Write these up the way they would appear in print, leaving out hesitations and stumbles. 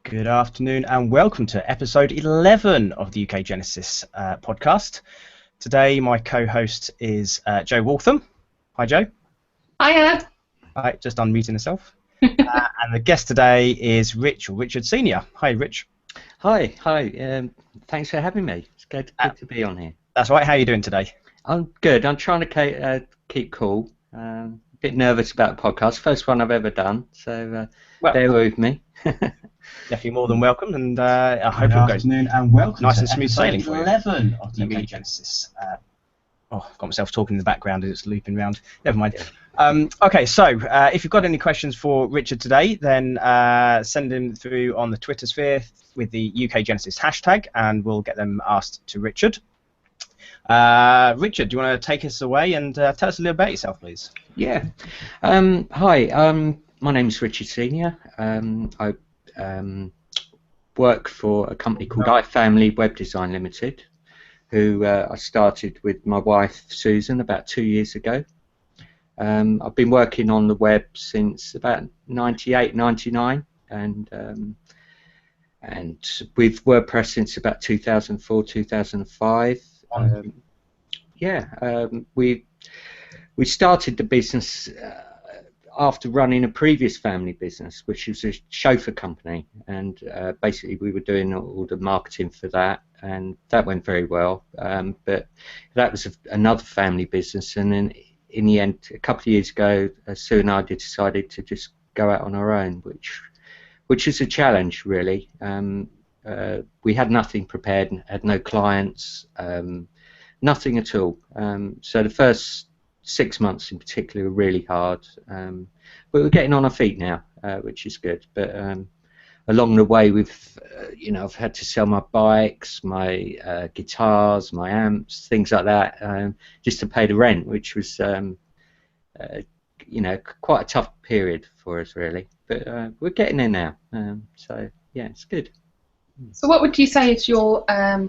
Good afternoon and welcome to episode 11 of the UK Genesis podcast. Today my co-host is Joe Waltham. Hi Joe. Hiya. Hi, just unmuting herself. And the guest today is Richard Senior. Hi Rich. Hi. Thanks for having me. It's good to be on here. That's right. How are you doing today? I'm good. I'm trying to keep cool. A bit nervous about the podcast. First one I've ever done, so bear with me. Definitely more than welcome, and I hope it goes and welcome nice to and smooth sailing for you. 11 of the UK Genesis. I've got myself talking in the background and it's looping round. Never mind. Okay, so if you've got any questions for Richard today, then send them through on the Twitter sphere with the UK Genesis hashtag, and we'll get them asked to Richard. Richard, do you want to take us away and tell us a little about yourself, please? Yeah. Hi. My name is Richard Senior. I work for a company called iFamily Web Design Limited, who I started with my wife Susan about 2 years ago. I've been working on the web since about 98, 99, and with WordPress since about 2004, 2005. We started the business after running a previous family business, which was a chauffeur company, and basically we were doing all the marketing for that, and that went very well. But that was another family business, and then in the end, a couple of years ago, Sue and I decided to just go out on our own, which is a challenge, really. We had nothing prepared, had no clients, nothing at all. So the first 6 months in particular were really hard, but we're getting on our feet now, which is good. But along the way, I've had to sell my bikes, my guitars, my amps, things like that, just to pay the rent, which was quite a tough period for us, really. But we're getting there now, so yeah, it's good. So what would you say is your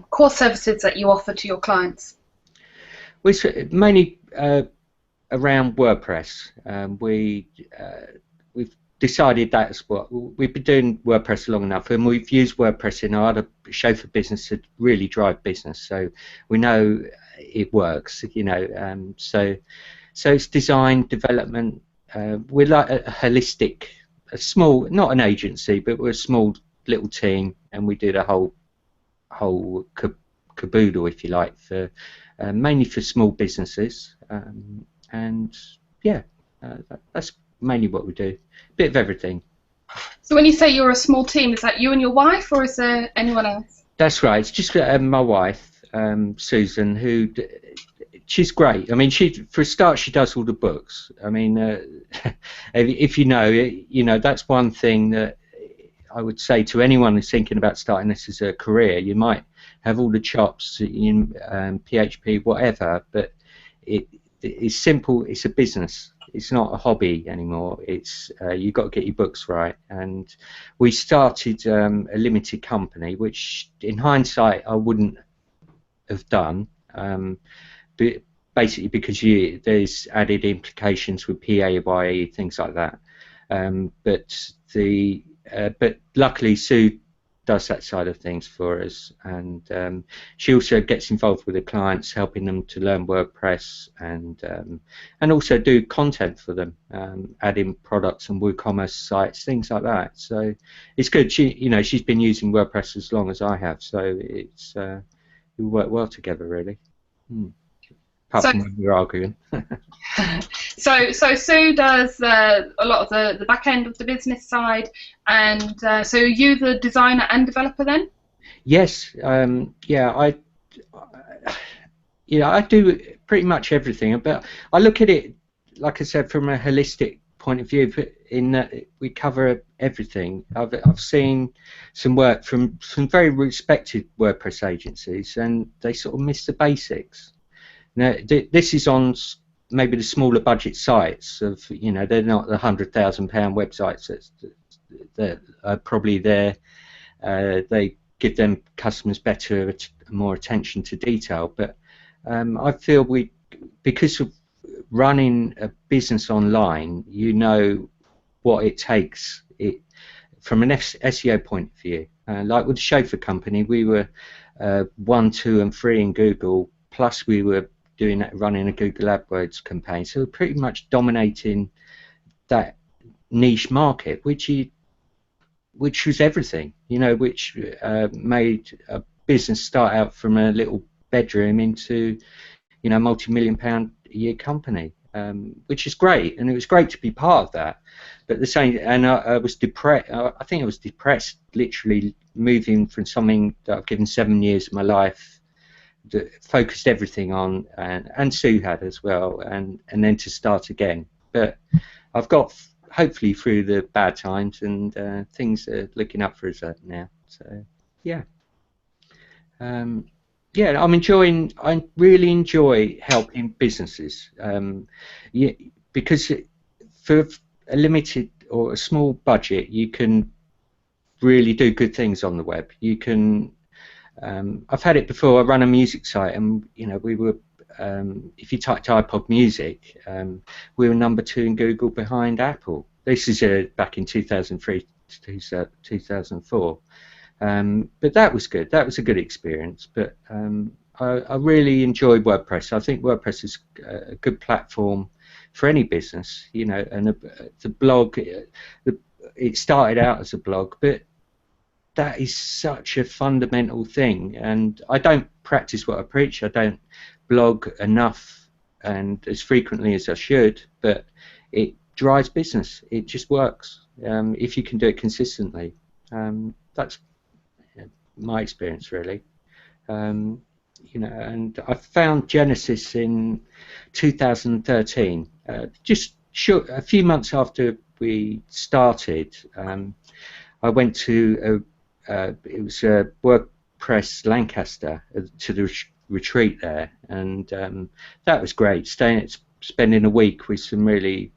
core services that you offer to your clients? Well, mainly around WordPress. We've decided that's what we've been doing WordPress long enough, and we've used WordPress in our other chauffeur business to really drive business. So we know it works, So it's design, development. We're like a holistic, a small, not an agency, but we're a small little team, and we do the whole caboodle, if you like, for mainly for small businesses. And yeah, that's mainly what we do. Bit of everything. So when you say you're a small team, is that you and your wife, or is there anyone else? That's right. It's just my wife, Susan, who she's great. I mean, for a start, she does all the books. I mean, if you know, that's one thing that I would say to anyone who's thinking about starting this as a career. You might have all the chops in PHP, whatever, but it's simple. It's a business. It's not a hobby anymore. It's you've got to get your books right. And we started a limited company, which in hindsight I wouldn't have done, but basically because there's added implications with PAYE, things like that. But luckily Sue does that side of things for us, and she also gets involved with the clients, helping them to learn WordPress and also do content for them, adding products and WooCommerce sites, things like that. So it's good. She's been using WordPress as long as I have, so we work well together, really. Apart from when we're arguing. So Sue does a lot of the back end of the business side, and so are you the designer and developer then? Yes, I do pretty much everything, but I look at it, like I said, from a holistic point of view, in that we cover everything. I've seen some work from some very respected WordPress agencies, and they sort of miss the basics. Now, this is on maybe the smaller budget sites of, they're not the £100,000 websites that are probably there. They give them customers more attention to detail. But I feel because of running a business online, what it takes from an SEO point of view. Like with the chauffeur company, we were 1, 2, and 3 in Google, plus we were running a Google AdWords campaign, so we're pretty much dominating that niche market, which was everything, you know, which made a business start out from a little bedroom into, you know, multi-million-pound a year company, which is great, and it was great to be part of that. But the same, and I was depressed. I think I was depressed, literally moving from something that I've given 7 years of my life, that focused everything on, and Sue had as well, and then to start again. But I've got hopefully through the bad times, and things are looking up for us now. So yeah. Yeah, I really enjoy helping businesses, yeah, because for a limited or a small budget, you can really do good things on the web. You can, I've had it before. I run a music site, and you know, we were, if you typed iPod music, we were #2 in Google behind Apple. This is back in 2003 to 2004. But that was good. That was a good experience. But I really enjoy WordPress. I think WordPress is a good platform for any business, you know. And the blog, it started out as a blog, but that is such a fundamental thing. And I don't practice what I preach. I don't blog enough and as frequently as I should, but it drives business. It just works if you can do it consistently. That's my experience, really. You know, and I found Genesis in 2013, just a few months after we started. I went to it was WordPress Lancaster, to the retreat there, and that was great. Spending a week with some really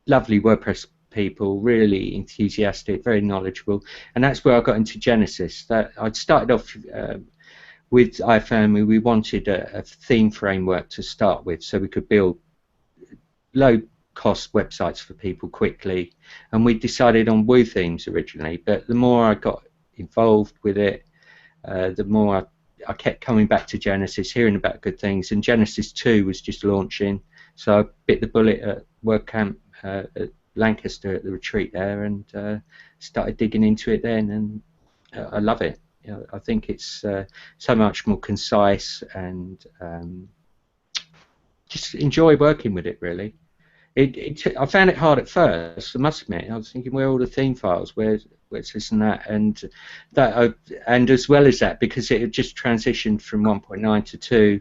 lovely WordPress people, really enthusiastic, very knowledgeable, and that's where I got into Genesis. That I'd started off with iFamily. We wanted a theme framework to start with, so we could build low-cost websites for people quickly, and we decided on Woo themes originally. But the more I got involved with it, the more I kept coming back to Genesis, hearing about good things, and Genesis 2 was just launching, so I bit the bullet at WordCamp at Lancaster at the retreat there, and started digging into it then, and I love it. You know, I think it's so much more concise, and just enjoy working with it, really. I found it hard at first, I must admit. I was thinking, where are all the theme files? Where's this and that? And and as well as that, because it had just transitioned from 1.9 to 2,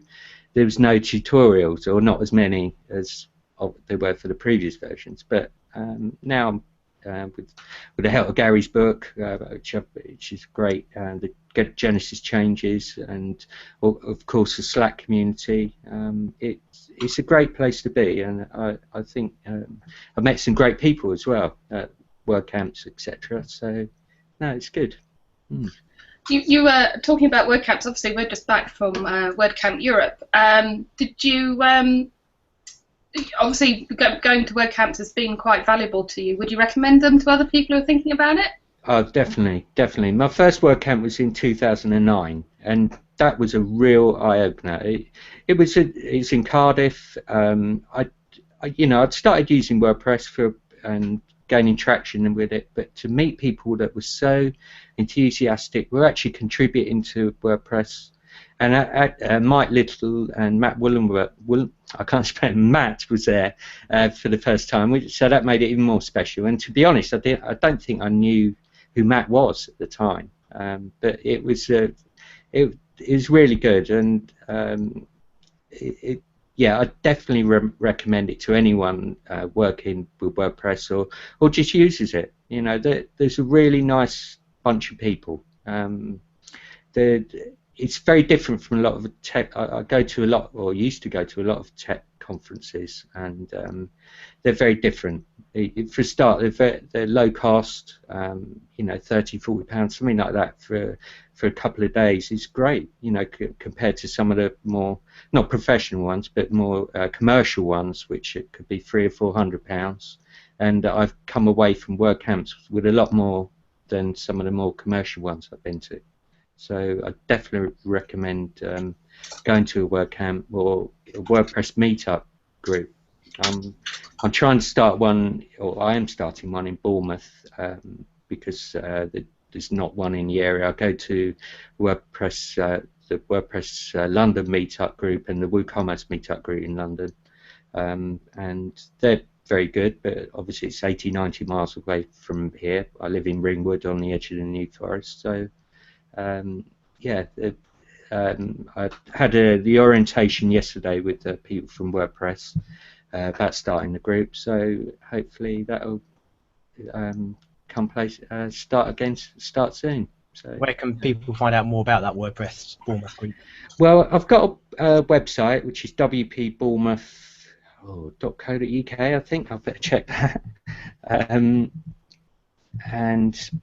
there was no tutorials, or not as many as there were for the previous versions. But now, with the help of Gary's book, which is great, the Genesis changes, and of course the Slack community, it's a great place to be, and I think I've met some great people as well at WordCamps, etc. So no, it's good. You were talking about WordCamps. Obviously, we're just back from WordCamp Europe. Did you obviously going to WordCamps has been quite valuable to you? Would you recommend them to other people who are thinking about it? Oh, definitely, definitely. My first WordCamp was in 2009, and that was a real eye-opener. It's in Cardiff. I'd started using WordPress and gaining traction with it, but to meet people that were so enthusiastic, were actually contributing to WordPress. And Mike Little and Matt I can't spell, Matt was there for the first time, so that made it even more special. And to be honest, I don't think I knew who Matt was at the time, but it was really good, and yeah, I definitely recommend it to anyone working with WordPress or just uses it. You know, there's a really nice bunch of people. It's very different from a lot of tech. I go to a lot, or used to go to a lot of tech conferences, and they're very different. For a start, they're low cost. You know, £30–40, something like that for a couple of days is great. You know, compared to some of the more, not professional ones, but more commercial ones, which it could be £300 or £400. And I've come away from WordCamps with a lot more than some of the more commercial ones I've been to. So I definitely recommend going to a WordCamp or a WordPress meetup group. I'm trying to start one, or I am starting one in Bournemouth, because there's not one in the area. I go to WordPress, the WordPress London meetup group and the WooCommerce meetup group in London, and they're very good, but obviously it's 80-90 miles away from here. I live in Ringwood on the edge of the New Forest, so yeah. I had the orientation yesterday with the people from WordPress about starting the group, so hopefully that'll start soon. So, where can people find out more about that WordPress Bournemouth group? well, I've got a website which is wpbournemouth.co.uk. I think I'll better check that.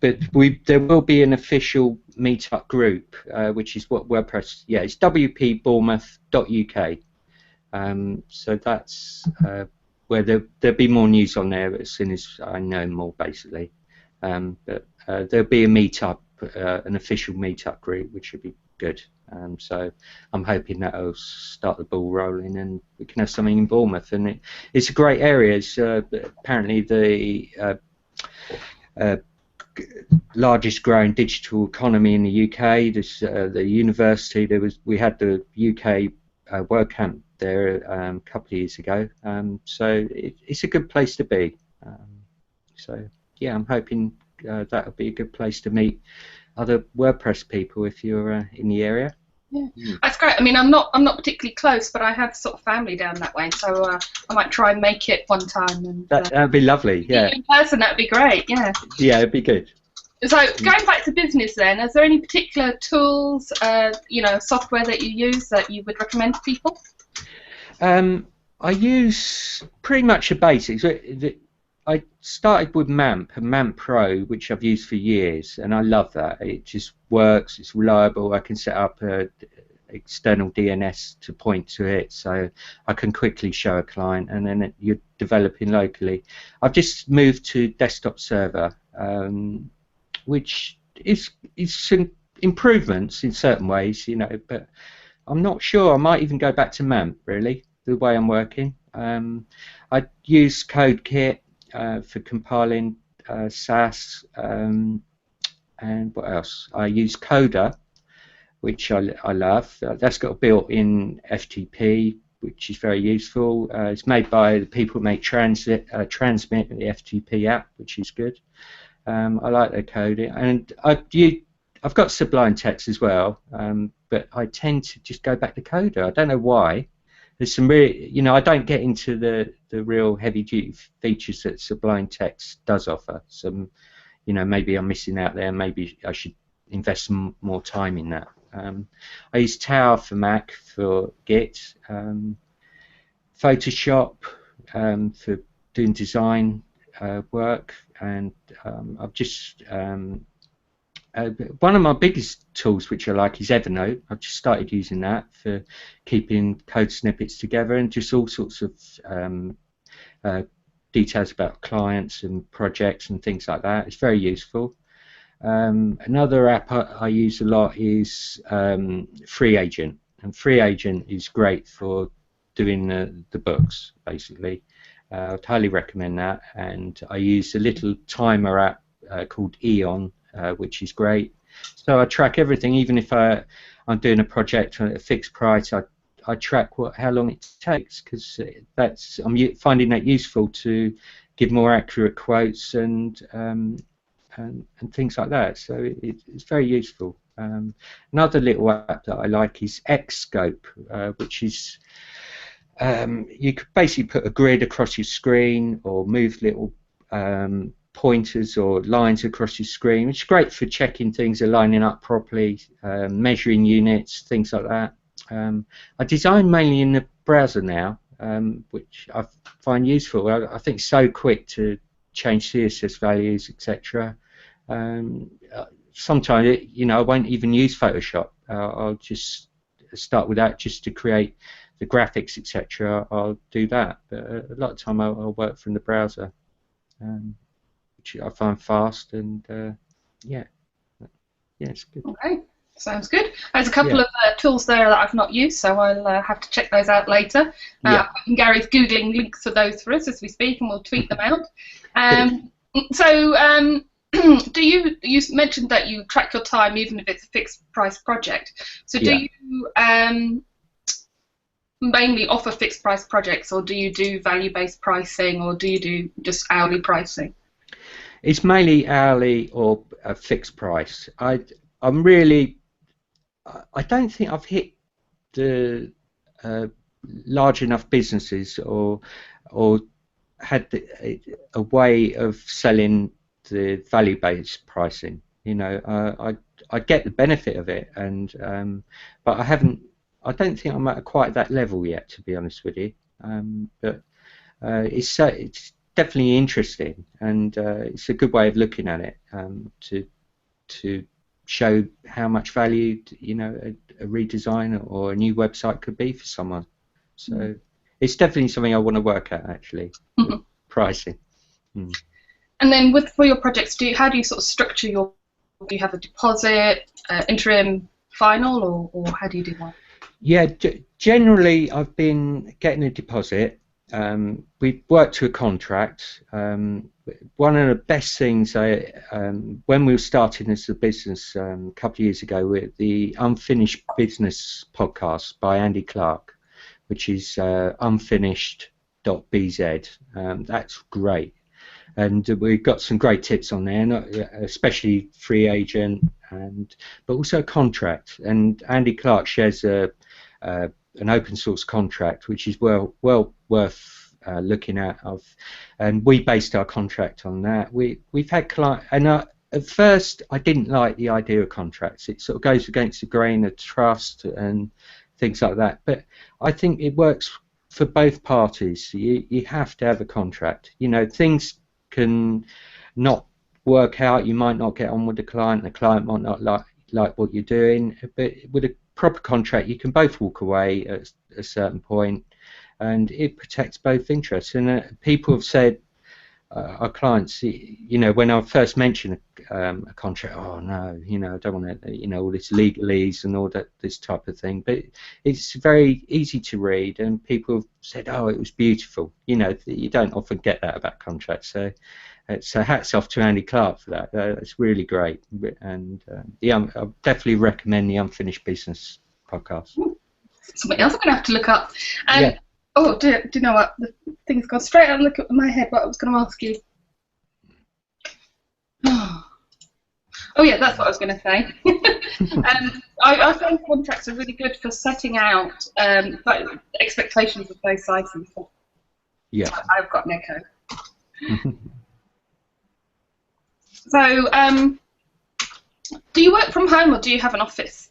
But there will be an official meetup group, which is what WordPress. Yeah, it's wpbournemouth.uk. So that's where there'll be more news on there as soon as I know more, basically. But there'll be a meetup, an official meetup group, which should be good. So I'm hoping that'll start the ball rolling, and we can have something in Bournemouth. And it's a great area. It's apparently the largest growing digital economy in the UK. This, the university. We had the UK WordCamp there a couple of years ago. So it's a good place to be. So yeah, I'm hoping that'll be a good place to meet other WordPress people if you're in the area. Yeah, that's great. I mean, I'm not particularly close, but I have sort of family down that way, so I might try and make it one time. And that'd be lovely. Yeah, in person, that'd be great. Yeah. Yeah, it'd be good. So going back to business, then, is there any particular tools, software that you use that you would recommend to people? I use pretty much the basics. I started with MAMP and MAMP Pro, which I've used for years, and I love that. It just works. It's reliable. I can set up a external DNS to point to it, so I can quickly show a client, and then you're developing locally. I've just moved to desktop server, which is some improvements in certain ways, but I'm not sure. I might even go back to MAMP, really, the way I'm working. I use CodeKit for compiling SAS, and what else? I use Coda, which I love. That's got a built-in FTP, which is very useful. It's made by the people who make Transmit, the FTP app, which is good. I like their coding, and I've got Sublime Text as well, but I tend to just go back to Coda. I don't know why. There's some real, I don't get into the real heavy-duty features that Sublime Text does offer. Some, maybe I'm missing out there. Maybe I should invest some more time in that. I use Tower for Mac for Git, Photoshop for doing design work, and I've just one of my biggest tools which I like is Evernote. I've just started using that for keeping code snippets together and just all sorts of details about clients and projects and things like that. It's very useful. Another app I use a lot is FreeAgent, and FreeAgent is great for doing the books, basically. I'd highly recommend that. And I use a little timer app called Eon, which is great. So I track everything, even if I'm doing a project at a fixed price. I track how long it takes, because I'm finding that useful to give more accurate quotes and things like that. So it's very useful. Another little app that I like is Xscope, which is you could basically put a grid across your screen or move little pointers or lines across your screen. It's great for checking things are lining up properly, measuring units, things like that. I design mainly in the browser now, which I find useful. I think it's so quick to change CSS values, etc. Sometimes, I won't even use Photoshop. I'll just start with that just to create the graphics, etc. I'll do that. But a lot of the time I'll work from the browser, which I find fast and yeah, yeah, it's good. Okay, sounds good. There's a couple of tools there that I've not used, so I'll have to check those out later. And Gary's googling links for those for us as we speak, and we'll tweet them out. So, you mentioned that you track your time even if it's a fixed price project. So do you mainly offer fixed price projects, or do you do value-based pricing, or do you do just hourly pricing? It's mainly hourly or a fixed price. I don't think I've hit the large enough businesses or had a way of selling the value-based pricing. You know, I get the benefit of it, and but I don't think I'm at quite that level yet, to be honest with you. But it's definitely interesting, and it's a good way of looking at it, to show how much value, you know, a redesign or a new website could be for someone. So it's definitely something I want to work at, actually. Pricing. And then for your projects, how do you sort of structure your? Do you have a deposit, interim, final, or how do you do that? Yeah, generally I've been getting a deposit. We worked to a contract. One of the best things when we were starting as a business a couple of years ago, with the Unfinished Business podcast by Andy Clark, which is unfinished.bz. That's great, and we've got some great tips on there, especially free agent, but also a contract. And Andy Clark shares an open source contract, which is well worth looking at. And we based our contract on that. We've had clients, and at first I didn't like the idea of contracts. It sort of goes against the grain of trust and things like that. But I think it works for both parties. You have to have a contract. You know, things can not work out. You might not get on with the client might not like what you're doing. But with a proper contract, you can both walk away at a certain point, and it protects both interests. And people have said, our clients, you know, when I first mentioned a contract, oh no, you know, I don't want to, you know, all this legalese and all that, this type of thing. But it's very easy to read, and people have said, oh, it was beautiful. You know, you don't often get that about contracts. So hats off to Andy Clark for that. It's really great, and I definitely recommend the Unfinished Business podcast. Something else I'm going to have to look up. Oh, do you know what? The thing's gone straight out of my head. What I was going to ask you. Oh yeah, that's what I was going to say. I find contracts are really good for setting out expectations of both sides. Yeah. I've got an echo. So, do you work from home or do you have an office?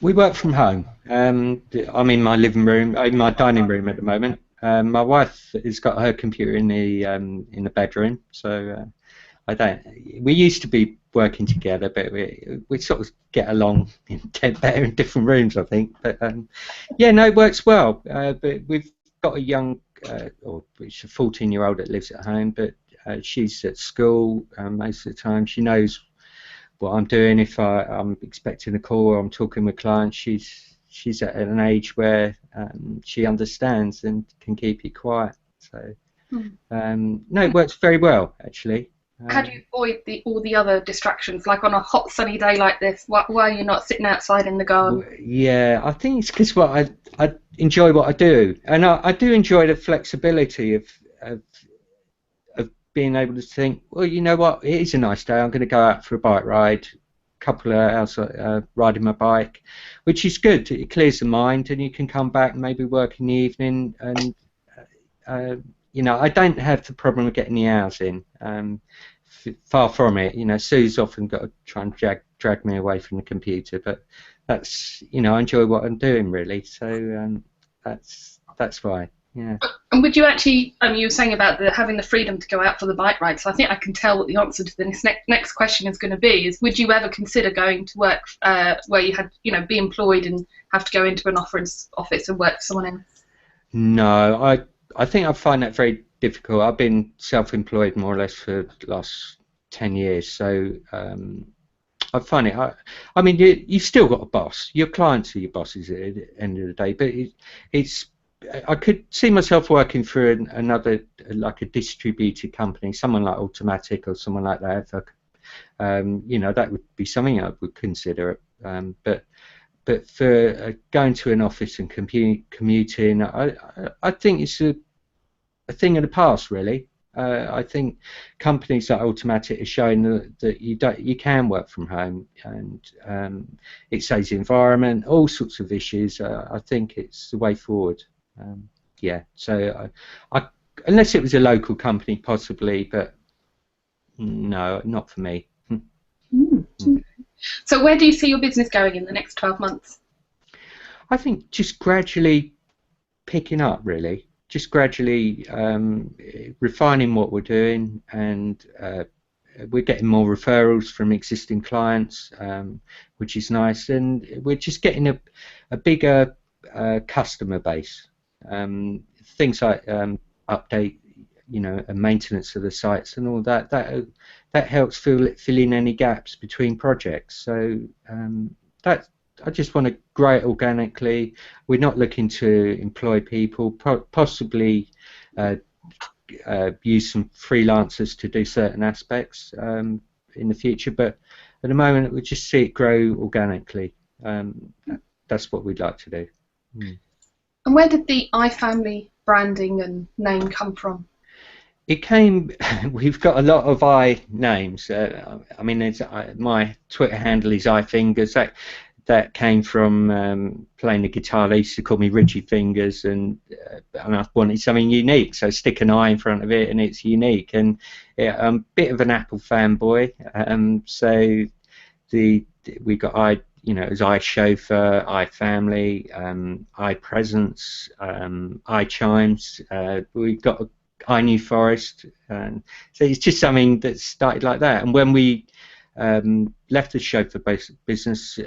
We work from home. I'm in my living room, in my dining room at the moment. My wife has got her computer in the bedroom, so I don't. We used to be working together, but we sort of get along better in different rooms, I think. But yeah, no, it works well. But we've got a young, or it's a 14-year-old that lives at home, but she's at school most of the time. She knows what I'm doing. If I'm expecting a call or I'm talking with clients, she's at an age where she understands and can keep it quiet. So no, it works very well, actually. How do you avoid all the other distractions, like on a hot sunny day like this? Why are you not sitting outside in the garden? Yeah, I think it's because I enjoy what I do, and I do enjoy the flexibility of being able to think, well, you know what, it is a nice day, I'm going to go out for a bike ride, a couple of hours riding my bike, which is good. It clears the mind, and you can come back and maybe work in the evening. And you know, I don't have the problem of getting the hours in. Far from it. You know, Sue's often got to try and drag me away from the computer, but that's, you know, I enjoy what I'm doing, really. So that's why. Yeah. And would you actually, you were saying about having the freedom to go out for the bike ride, so I think I can tell what the answer to the next question is going to be, is would you ever consider going to work where you had, you know, be employed and have to go into an office and work for someone else? No, I think I find that very difficult. I've been self-employed more or less for the last 10 years. So I find it. I mean, you've still got a boss. Your clients are your bosses at the end of the day. But it's. I could see myself working for another, like a distributed company, someone like Automatic or someone like that. If I, you know, that would be something I would consider. But for going to an office and commuting, I think it's a thing of the past, really. I think companies like Automatic are showing that you can work from home, and it saves the environment, all sorts of issues. I think it's the way forward. Yeah. So I unless it was a local company, possibly, but no, not for me. So where do you see your business going in the next 12 months? I think just gradually picking up, really. Just gradually refining what we're doing, and we're getting more referrals from existing clients, which is nice, and we're just getting a bigger customer base. Things like update, you know, and maintenance of the sites and all that. That helps fill in any gaps between projects. So that. I just want to grow it organically. We're not looking to employ people, possibly use some freelancers to do certain aspects in the future, but at the moment we just see it grow organically. That's what we'd like to do. And where did the iFamily branding and name come from? It came. We've got a lot of names. I mean, my Twitter handle is iFingers. That came from playing the guitar. They used to call me Richie Fingers, and I wanted something unique, so stick an I in front of it, and it's unique. And I'm a bit of an Apple fanboy, so we got you know, as iChauffeur, iFamily, iPresence, iChimes. We've got iNew Forest, and so it's just something that started like that. And when we left the chauffeur business,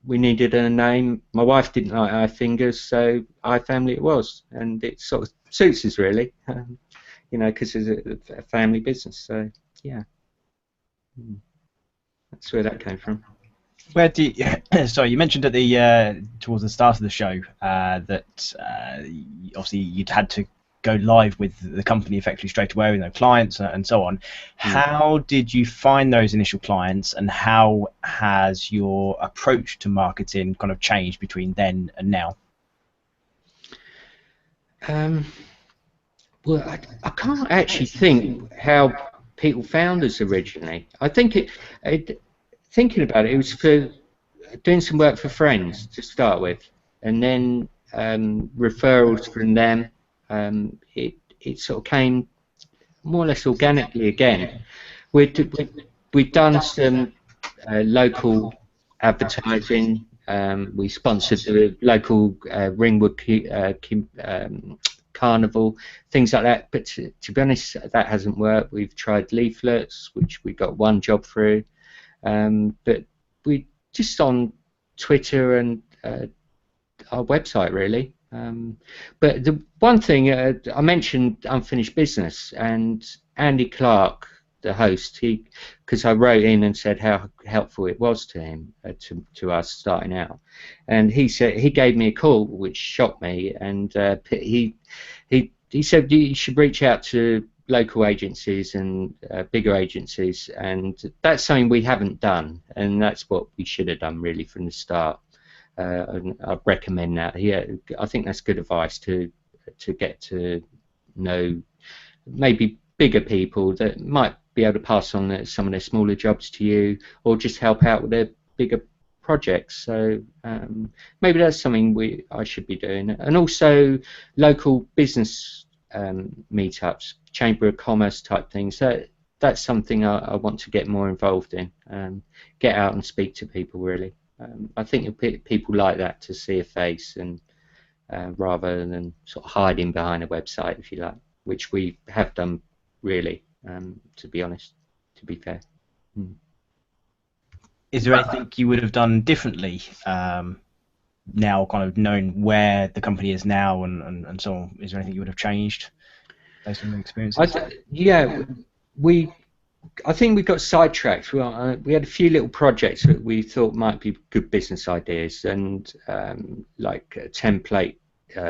we needed a name. My wife didn't like iFingers, so iFamily it was, and it sort of suits us, really, you know, because it's a family business. So yeah, that's where that came from. Where do you, sorry, you mentioned at the towards the start of the show that obviously you'd had to go live with the company effectively straight away, you know, clients and so on. How did you find those initial clients, and how has your approach to marketing kind of changed between then and now? Well, I can't actually think how people found us originally. I think thinking about it, it was for doing some work for friends to start with, and then referrals from them. It sort of came more or less organically again. We've done some local advertising. We sponsored the local Ringwood Carnival, things like that. But to be honest, that hasn't worked. We've tried leaflets, which we got one job through. But we just on Twitter and our website, really. But the one thing I mentioned, unfinished business, and Andy Clark, the host, because I wrote in and said how helpful it was to him, to us starting out, and he said, he gave me a call, which shocked me, and he said you should reach out to local agencies and bigger agencies, and that's something we haven't done, and that's what we should have done really from the start. And I recommend that. Yeah, I think that's good advice to get to know maybe bigger people that might be able to pass on some of their smaller jobs to you, or just help out with their bigger projects. So maybe that's something I should be doing. And also local business meetups, Chamber of Commerce type things. So that's something I want to get more involved in. Get out and speak to people, really. I think people like that, to see a face, and rather than sort of hiding behind a website, if you like, which we have done, really, to be honest, to be fair. Is there anything you would have done differently now, kind of knowing where the company is now and so on? Is there anything you would have changed based on the experience? Yeah, we I think we got sidetracked. We had a few little projects that we thought might be good business ideas, and like a template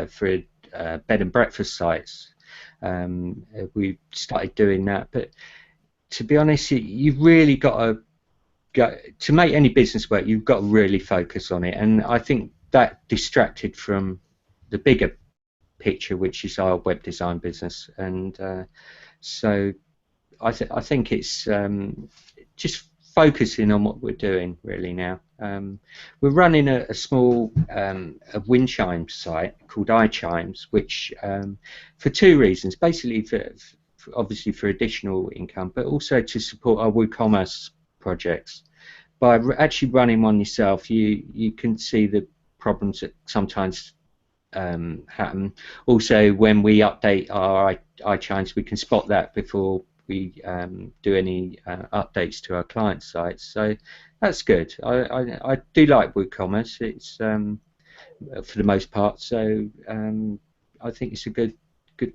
for bed and breakfast sites. We started doing that, but to be honest, you've really got to make any business work. You've got to really focus on it, and I think that distracted from the bigger picture, which is our web design business, and so I think it's just focusing on what we're doing really now. We're running a small a wind chime site called iChimes, which for two reasons, basically for obviously for additional income, but also to support our WooCommerce projects. By actually running one yourself, you can see the problems that sometimes happen. Also, when we update our iChimes, we can spot that before we do any updates to our client sites. So that's good. I do like WooCommerce. It's for the most part. So I think it's a good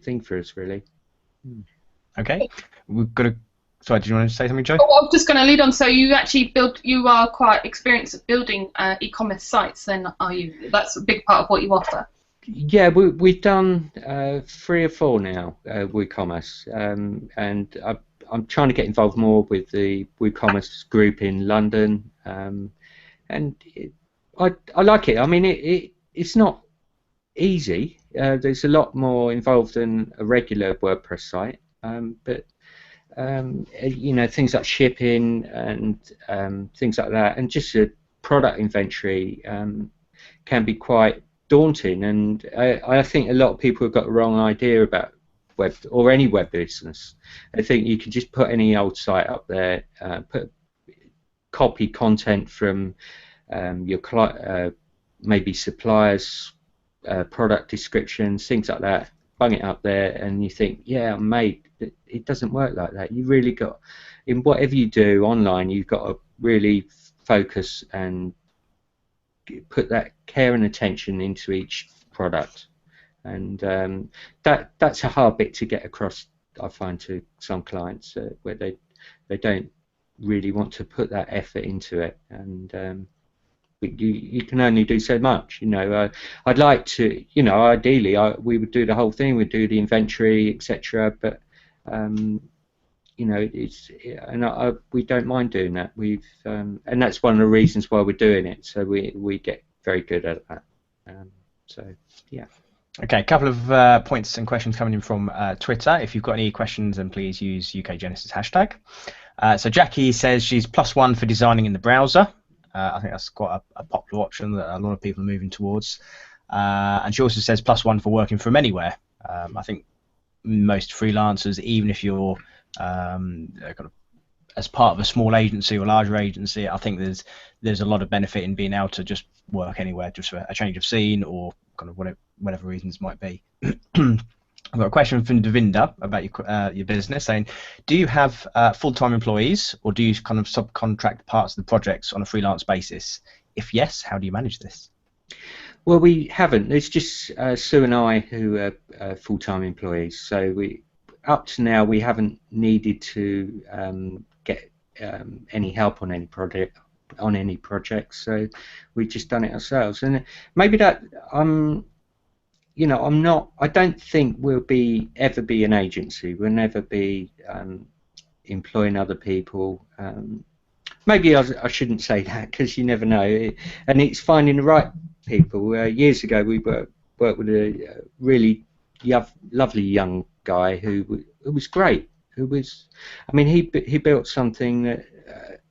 thing for us, really. Okay, we've got a. Sorry, do you want to say something, Joe? Oh, I'm just going to lead on. So you actually you are quite experienced at building e-commerce sites, then, are you? That's a big part of what you offer. Yeah, we've done 3 or 4 now, WooCommerce, and I'm trying to get involved more with the WooCommerce group in London, and I like it. I mean, it's not easy. There's a lot more involved than a regular WordPress site, but you know, things like shipping and things like that, and just a product inventory can be quite daunting, and I think a lot of people have got the wrong idea about web or any web business. I think you can just put any old site up there, copy content from your maybe suppliers, product descriptions, things like that, bung it up there, and you think, yeah, I'm made. It doesn't work like that. You really got, in whatever you do online, you've got to really focus and put that care and attention into each product, and that's a hard bit to get across, I find, to some clients, where they don't really want to put that effort into it, and you can only do so much. You know, I'd like to, you know, ideally we would do the whole thing, we'd do the inventory, etc., but you know, we don't mind doing that. And that's one of the reasons why we're doing it. So we get very good at that. So yeah. Okay, a couple of points and questions coming in from Twitter. If you've got any questions, then please use UK Genesis hashtag. So Jackie says she's +1 for designing in the browser. I think that's quite a popular option that a lot of people are moving towards. And she also says +1 for working from anywhere. I think most freelancers, even if you're kind of as part of a small agency or larger agency, I think there's a lot of benefit in being able to just work anywhere, just for a change of scene or kind of whatever reasons might be. I've got a question from Devinda about your business, saying, do you have full-time employees, or do you kind of subcontract parts of the projects on a freelance basis? If yes, how do you manage this? Well, we haven't. It's just Sue and I who are full-time employees. So up to now, we haven't needed to get any help on any project. So we've just done it ourselves, and maybe that you know, I don't think we'll ever be an agency. We'll never be employing other people. Maybe I shouldn't say that, because you never know. And it's finding the right people. Years ago, we worked with a really lovely young guy who was great. I mean, he built something that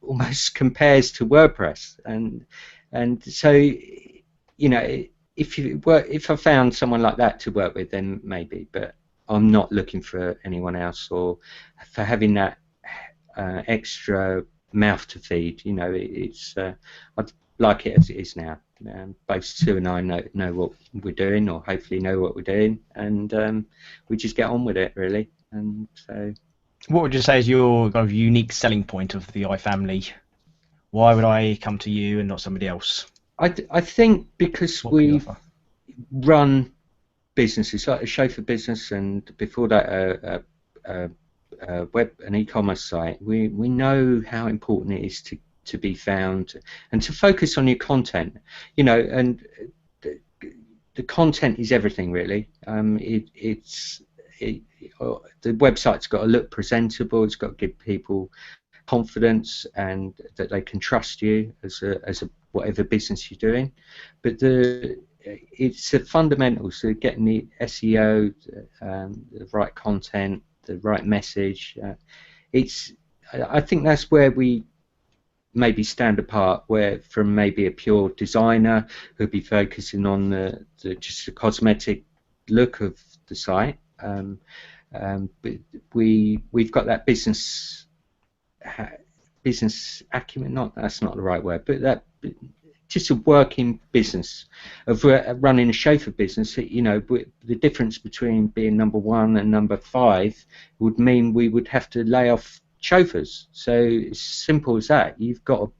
almost compares to WordPress, and so, you know, if I found someone like that to work with, then maybe. But I'm not looking for anyone else, or for having that extra mouth to feed. You know, I'd like it as it is now. Both Sue and I know what we're doing, or hopefully know what we're doing, and we just get on with it, really. And so, what would you say is your kind of unique selling point of the iFamily? Why would I come to you and not somebody else? I think because we run businesses, like a chauffeur business, and before that an e-commerce site, we know how important it is to be found and to focus on your content. You know, and the content is everything really. The website's got to look presentable. It's got to give people confidence and that they can trust you as a whatever business you're doing. But it's the fundamentals. So getting the SEO, the right content, the right message. I think that's where we maybe stand apart, where from maybe a pure designer who'd be focusing on just the cosmetic look of the site. But we've got that business acumen. That's not the right word, but that just a working business of running a chauffeur business. You know, the difference between being number 1 and number 5 would mean we would have to lay off chauffeurs. So it's simple as that. You've got to,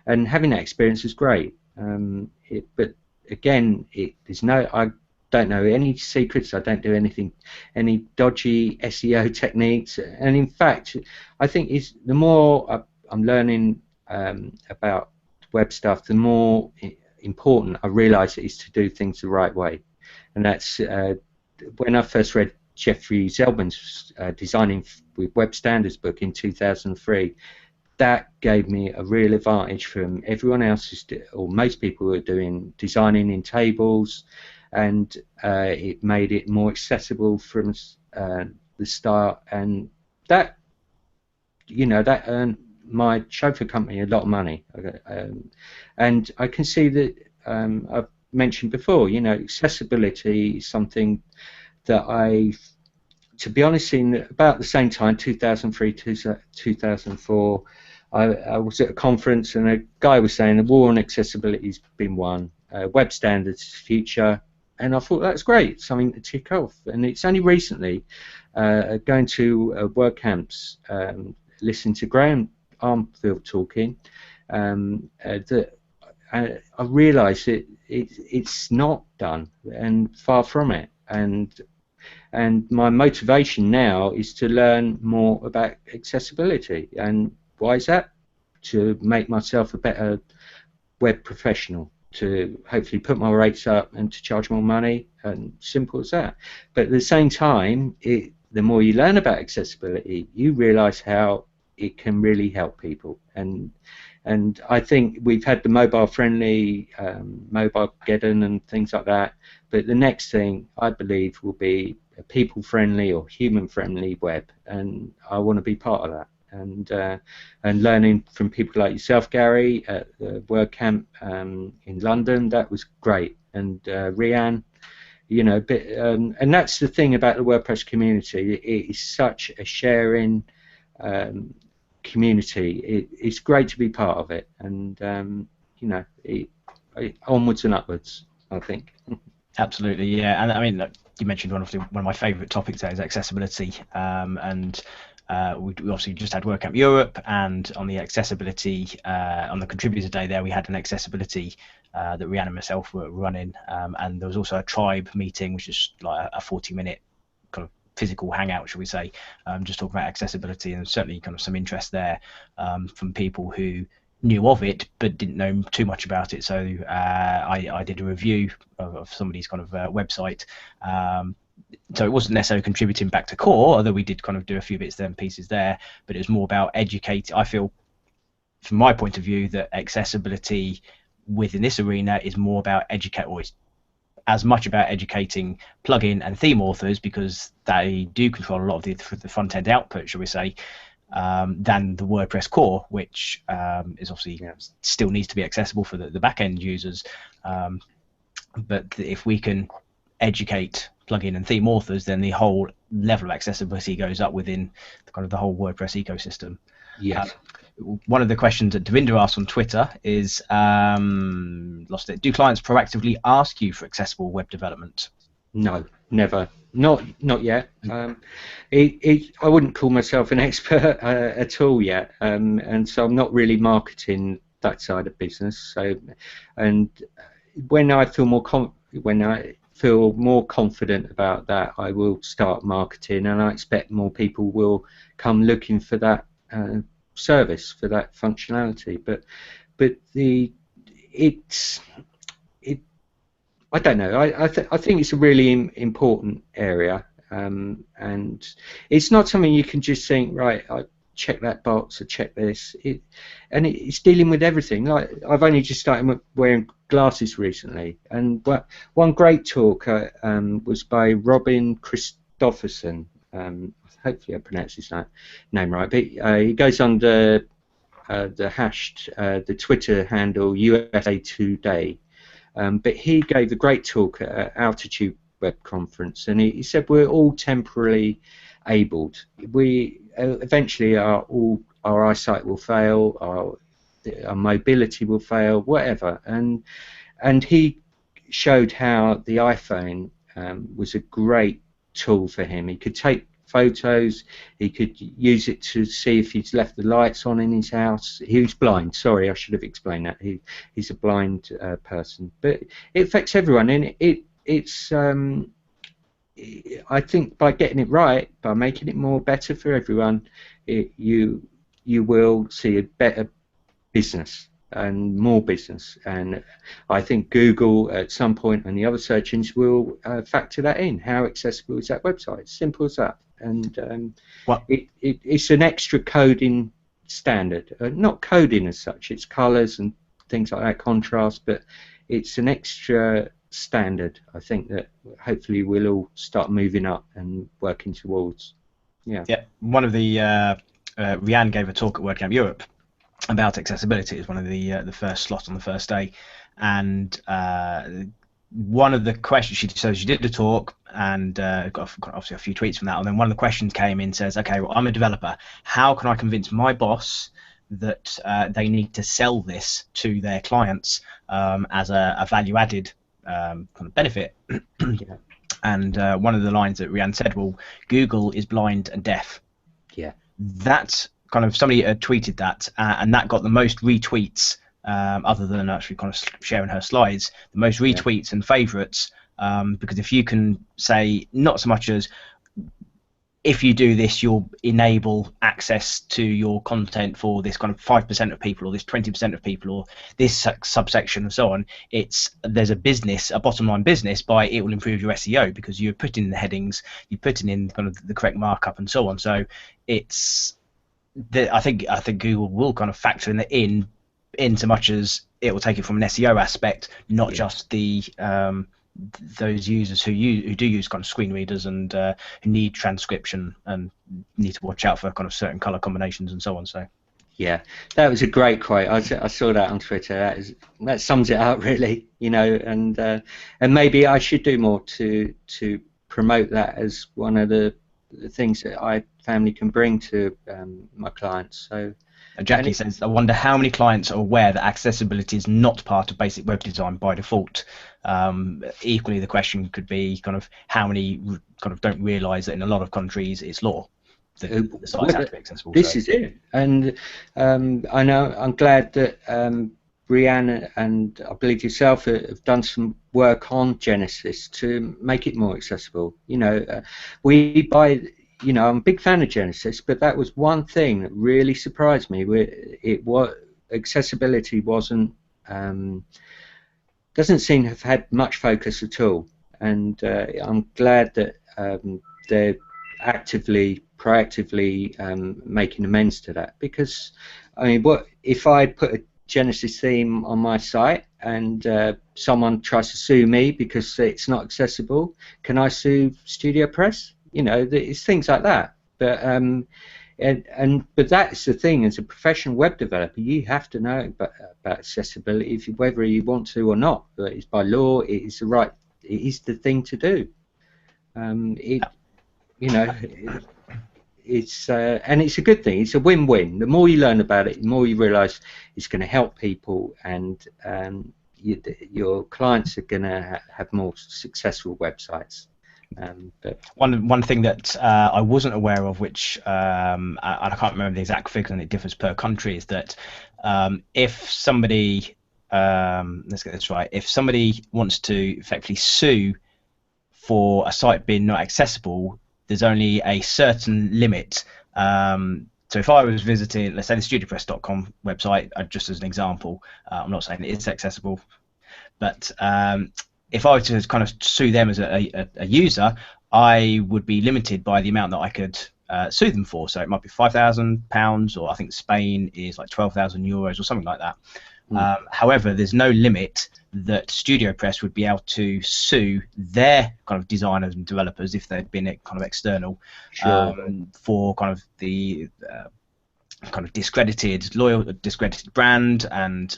and having that experience is great. But again, I don't know any secrets. I don't do any dodgy SEO techniques. And in fact, I think the more I'm learning about web stuff, the more important I realise it is to do things the right way. And that's when I first read Jeffrey Zeldman's Designing with Web Standards book in 2003. That gave me a real advantage from everyone else, or most people who are doing designing in tables, and it made it more accessible from the start, and that earned my chauffeur company a lot of money. And I can see that I've mentioned before, you know, accessibility is something that to be honest, in about the same time, 2003 to 2004, I was at a conference and a guy was saying the war on accessibility has been won, web standards future, and I thought that's great, something to tick off. And it's only recently, going to word camps, listening to Graham Armfield talking, that I realised it's not done, and far from it. And my motivation now is to learn more about accessibility. And why is that? To make myself a better web professional, to hopefully put my rates up and to charge more money, and simple as that. But at the same time, the more you learn about accessibility, you realise how it can really help people. And I think we've had the mobile-friendly, mobile-geddon and things like that, but the next thing, I believe, will be a people-friendly or human-friendly web, and I want to be part of that. And learning from people like yourself, Gary, at the WordCamp in London, that was great. And Rianne, you know, and that's the thing about the WordPress community. It is such a sharing community. It's great to be part of it, and you know, onwards and upwards, I think. Absolutely, yeah. And I mean, look, you mentioned one of my favourite topics there is accessibility, and we obviously just had WordCamp Europe, and on the accessibility, on the contributor day there, we had an accessibility that Rihanna and myself were running, and there was also a tribe meeting, which is like a 40-minute kind of physical hangout, shall we say, just talking about accessibility, and certainly kind of some interest there from people who knew of it but didn't know too much about it. So I did a review of somebody's kind of website. So it wasn't necessarily contributing back to core, although we did kind of do a few bits there and pieces there, but it was more about educating. I feel, from my point of view, that accessibility within this arena is more about as much about educating plugin and theme authors, because they do control a lot of the front-end output, shall we say, than the WordPress core, which is obviously still needs to be accessible for the back-end users. But if we can educate plugin and theme authors, then the whole level of accessibility goes up within the whole WordPress ecosystem. Yes. One of the questions that Devinder asked on Twitter is, lost it. Do clients proactively ask you for accessible web development? No, never. Not yet. I wouldn't call myself an expert at all yet, and so I'm not really marketing that side of business. So, and when I feel more feel more confident about that, I will start marketing, and I expect more people will come looking for that service, for that functionality. But I don't know. I think it's a really important area, and it's not something you can just think, right, I check that box or check this. It's dealing with everything. Like, I've only just started wearing glasses recently, and one great talk was by Robin Christopherson. Hopefully I pronounced his name right, but he goes under the Twitter handle USA Today. But he gave a great talk at Altitude Web Conference, and he said we're all temporarily abled. We eventually our eyesight will fail, our mobility will fail, whatever. And he showed how the iPhone was a great tool for him. He could take photos, he could use it to see if he's left the lights on in his house. He was blind, sorry, I should have explained that. He's a blind person, but it affects everyone, and it's I think by getting it right, by making it better for everyone, you will see a better business and more business. And I think Google at some point and the other search engines will factor that in. How accessible is that website? Simple as that. And it's an extra coding standard, not coding as such, it's colors and things like that, contrast, but it's an extra standard, I think, that hopefully we'll all start moving up and working towards. Yeah. One of the Rianne gave a talk at WordCamp Europe about accessibility. It was one of the first slots on the first day, and one of the questions she did the talk and got obviously a few tweets from that, and then one of the questions came in, says, okay, well, I'm a developer, how can I convince my boss that they need to sell this to their clients as a value-added kind of benefit? Yeah. And one of the lines that Rianne said, well, Google is blind and deaf. Yeah. That kind of, somebody tweeted that, and that got the most retweets, other than actually kind of sharing her slides, the most retweets and favorites, because if you can say, not so much as, if you do this, you'll enable access to your content for this kind of 5% of people, or this 20% of people, or this subsection, and so on. There's a business, a bottom line business, by it will improve your SEO because you're putting in the headings, you're putting in kind of the correct markup, and so on. So I think Google will kind of factor in so much as it will take it from an SEO aspect, not just the those users who do use kind of screen readers and who need transcription and need to watch out for kind of certain color combinations and so on. So yeah, that was a great quote. I saw that on Twitter. That sums it up really, you know. And maybe I should do more to promote that as one of the things that iFamily can bring to my clients. So Jackie says, I wonder how many clients are aware that accessibility is not part of basic web design by default. Equally, the question could be kind of how many kind of don't realise that in a lot of countries it's law. The sites have to be accessible. This is it. And I know, I'm glad that Brianne and I believe yourself have done some work on Genesis to make it more accessible. You know, I'm a big fan of Genesis, but that was one thing that really surprised me. Accessibility doesn't seem to have had much focus at all, and I'm glad that they're proactively making amends to that. Because I mean, what if I put a Genesis theme on my site and someone tries to sue me because it's not accessible? Can I sue Studio Press? You know, it's things like that. But but that's the thing. As a professional web developer, you have to know about accessibility, whether you want to or not. But it's by law. It is the thing to do. It's and it's a good thing. It's a win-win. The more you learn about it, the more you realise it's going to help people, and your clients are going to have more successful websites. But one thing that I wasn't aware of, which I can't remember the exact figure, and it differs per country, is that if somebody let's get this right, if somebody wants to effectively sue for a site being not accessible, there's only a certain limit. So if I was visiting, let's say the studiopress.com website, just as an example, I'm not saying it's accessible, but if I were to kind of sue them as a user, I would be limited by the amount that I could sue them for. So it might be £5,000, or I think Spain is like €12,000 or something like that. However, there's no limit that StudioPress would be able to sue their kind of designers and developers if they'd been kind of external, for kind of the kind of discredited brand and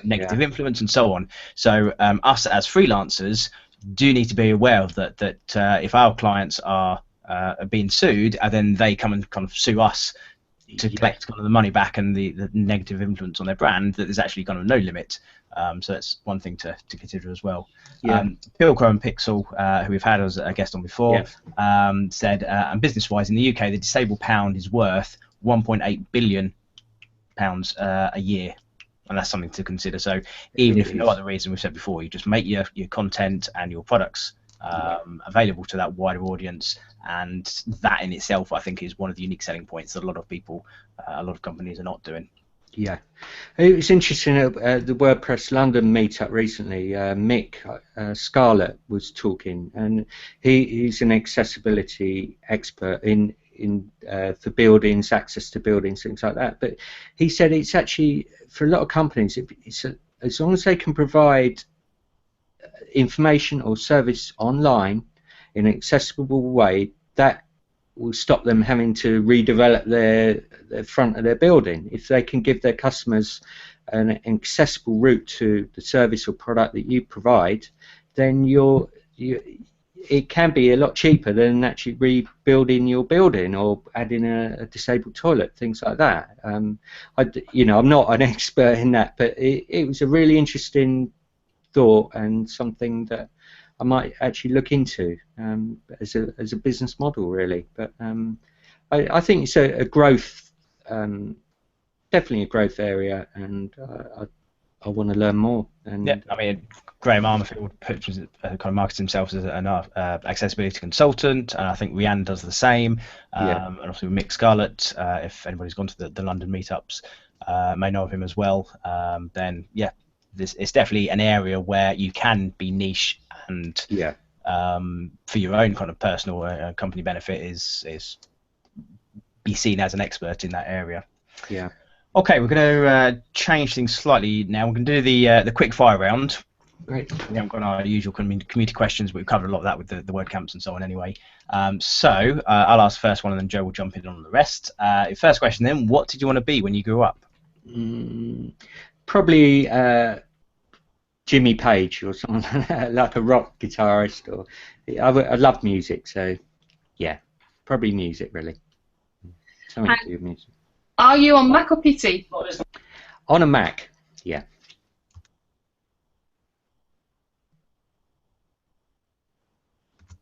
negative influence and so on. So us as freelancers do need to be aware of that. If our clients are being sued, then they come and kind of sue us to collect kind of the money back and the negative influence on their brand, that there's actually kind of no limit. So that's one thing to consider as well. Pilcrow and Pixel, who we've had as a guest on before, said, and business-wise in the UK, the disabled pound is worth £1.8 billion a year. And that's something to consider. So even if for no other reason, we've said before, you just make your content and your products available to that wider audience, and that in itself, I think, is one of the unique selling points that a lot of people, a lot of companies are not doing. Yeah, it was interesting at the WordPress London meetup recently. Mick Scarlett was talking, and he's an accessibility expert in for buildings, access to buildings, things like that. But he said it's actually, for a lot of companies, as long as they can provide information or service online in an accessible way, that will stop them having to redevelop the front of their building. If they can give their customers an accessible route to the service or product that you provide, then it can be a lot cheaper than actually rebuilding your building or adding a disabled toilet, things like that. I'm not an expert in that, but it was a really interesting thought and something that I might actually look into as a business model, really. But I think it's a growth, definitely a growth area, and I want to learn more. And I mean, Graham Armourfield kind of markets himself as an accessibility consultant, and I think Rianne does the same. And also Mick Scarlett, if anybody's gone to the London meetups, may know of him as well. Then it's definitely an area where you can be niche and for your own kind of personal company benefit is be seen as an expert in that area. Yeah. Okay, we're going to change things slightly now. We're going to do the quick fire round. Great. We haven't got our usual community questions, but we've covered a lot of that with the WordCamps and so on anyway. So I'll ask the first one, and then Joe will jump in on the rest. First question then, what did you want to be when you grew up? Probably Jimmy Page or something like that, like a rock guitarist. Or I love music, so yeah, probably music, really. Something to do with music. Are you on Mac or PC? On a Mac, yeah.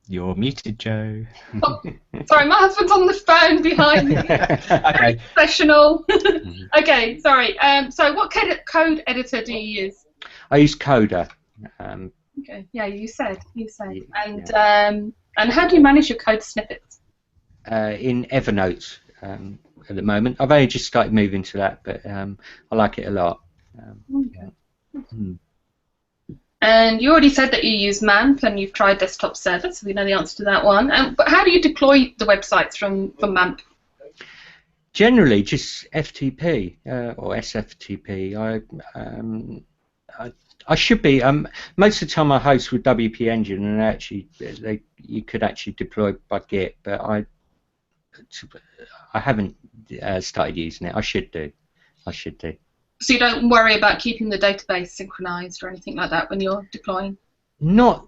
You're muted, Joe. Oh, sorry, my husband's on the phone behind me. Okay. Professional. Okay, sorry. So what code editor do you use? I use Coda. Okay. Yeah, you said. And how do you manage your code snippets? In Evernote at the moment. I've only just started moving to that, but I like it a lot. And you already said that you use MAMP and you've tried desktop server, so we know the answer to that one. But how do you deploy the websites from MAMP? Generally, just FTP or SFTP. I should be. Most of the time, I host with WP Engine, and you could actually deploy by Git, but I haven't started using it. I should do. So you don't worry about keeping the database synchronized or anything like that when you're deploying? No.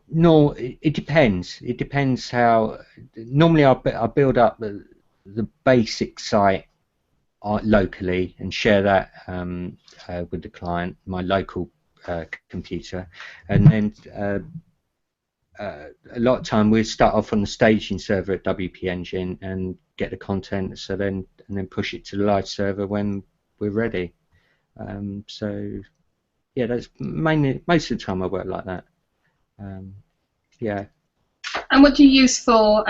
It depends. It depends how. Normally, I build up the basic site locally and share that with the client, my local computer, and then a lot of time we start off on the staging server at WP Engine and get the content, and then push it to the live server when we're ready. So yeah, that's mainly most of the time I work like that. Yeah. And what do you use for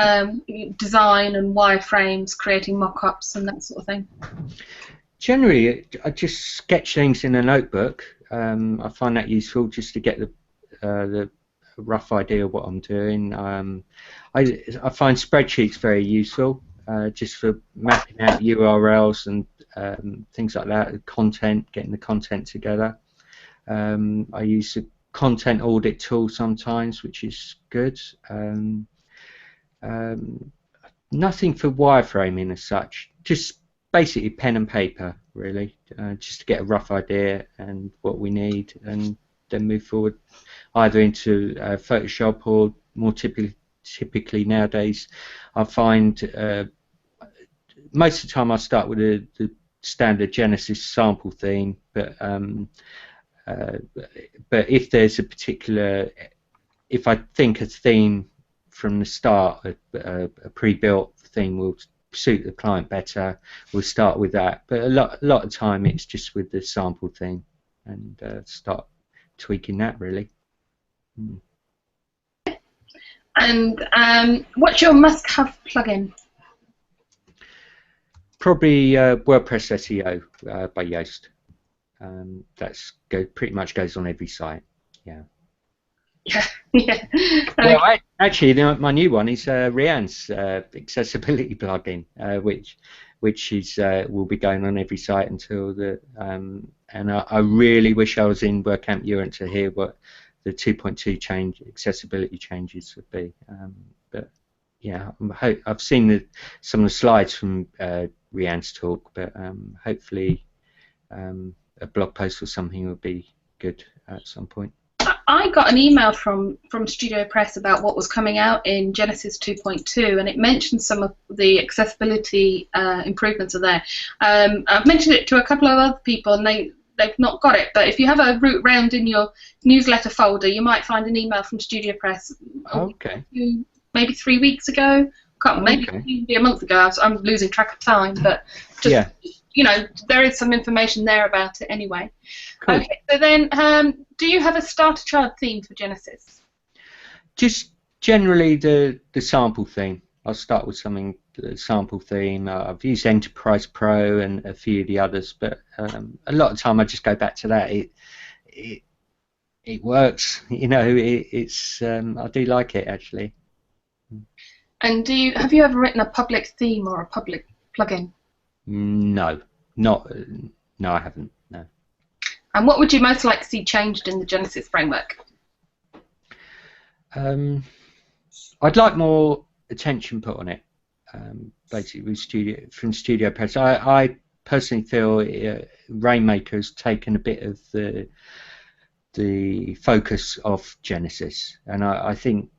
design and wireframes, creating mock-ups and that sort of thing? Generally, I just sketch things in a notebook. I find that useful just to get the rough idea of what I'm doing. I find spreadsheets very useful, just for mapping out URLs and things like that, content, getting the content together. I use a content audit tool sometimes, which is good. Nothing for wireframing as such, just basically pen and paper, really, just to get a rough idea and what we need, and then move forward either into Photoshop, or more typically nowadays I find most of the time I start with the standard Genesis sample theme, but if there's a particular, if I think a theme from the start, a pre-built theme will suit the client better, we'll start with that. But a lot of time it's just with the sample theme, and start tweaking that, really. And what's your must-have plugin? Probably WordPress SEO by Yoast. That's pretty much goes on every site. Yeah. Yeah, yeah. Well, actually, my new one is Rian's accessibility plugin, which is will be going on every site until the. And I really wish I was in WordCamp Europe to hear what the 2.2 accessibility changes would be. But yeah, I've seen some of the slides from Rian's talk, but hopefully a blog post or something would be good at some point. I got an email from Studio Press about what was coming out in Genesis 2.2, and it mentioned some of the accessibility improvements are there. I've mentioned it to a couple of other people, and they've not got it. But if you have a root round in your newsletter folder, you might find an email from Studio Press. Okay. Maybe 3 weeks ago. Maybe maybe a month ago. I'm losing track of time, but just, yeah. You know, there is some information there about it anyway. Cool. Okay, so then, do you have a starter child theme for Genesis? Just generally the sample theme. I'll start with something, the sample theme. I've used Enterprise Pro and a few of the others, but a lot of time I just go back to that. It works, you know. It's I do like it, actually. And have you ever written a public theme or a public plugin? No, I haven't. No. And what would you most like to see changed in the Genesis framework? I'd like more attention put on it. Basically, from Studio Press, I personally feel Rainmaker's taken a bit of the focus off Genesis, and I think